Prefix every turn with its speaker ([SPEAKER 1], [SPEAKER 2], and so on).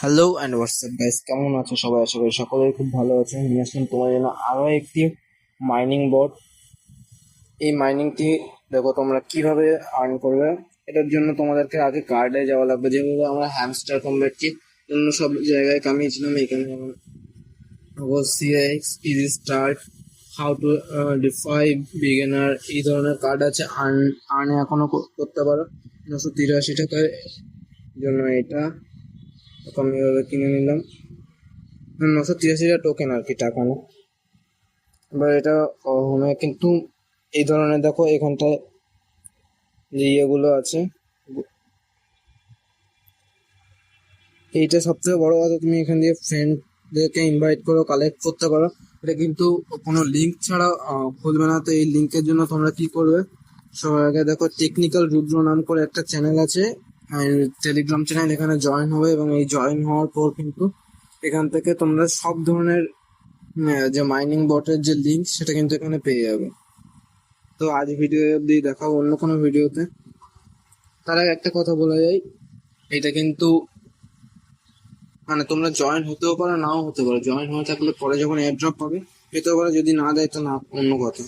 [SPEAKER 1] Hello and WhatsApp guys, কেমন আছো সবাই? আশা করি সকলেই খুব ভালো আছো। নিয়ে আসলাম তোমার জন্য আরও একটি মাইনিং বোর্ড। এই মাইনিংটি দেখো তোমরা কিভাবে আর্ন করবে। এটার জন্য তোমাদেরকে আগে কার্ডে যাওয়া লাগবে, যেভাবে আমরা হ্যামস্টার কমব্যাটটি অন্য সব জায়গায় কামিয়েছিলাম। এখানে যেমন CX easy start, how to defy beginner, এই ধরনের কার্ড আছে। আর্নে এখনো করতে পারো 983 টাকার জন্য। এটা আমি এভাবে কিনে নিলাম। 983টা টোকেন আর কি, টাকা না। এবার এটা হোমে কিন্তু এই ধরনের দেখো এখানটায় যে ইয়েগুলো আছে, এইটা সব থেকে বড় কথা, তুমি এখান দিয়ে ফ্রেন্ডদেরকে ইনভাইট করো, কালেক্ট করতে পারো। এটা কিন্তু কোনো লিঙ্ক ছাড়া খুলবে না। তো এই লিঙ্কের জন্য তোমরা কি করবে, সবার আগে দেখো টেকনিক্যাল রুদ্র নাম করে একটা চ্যানেল আছে, টেলিগ্রাম চ্যানেল। এখানে জয়েন হবে এবং এই জয়েন হওয়ার পর কিন্তু এখান থেকে তোমরা সব ধরনের যে মাইনিং বটের যে লিঙ্ক সেটা কিন্তু এখানে পেয়ে যাবে। তো আজ ভিডিও অব্দি, দেখাবো অন্য কোনো ভিডিওতে। তার আগে একটা কথা বলা যায়, এটা কিন্তু মানে তোমরা জয়েন হতেও পারো, নাও হতে পারো। জয়েন হয়ে থাকলে পরে যখন এয়ার ড্রপ পাবে পেতেও পারো, যদি না দেয় তো না, অন্য কথা।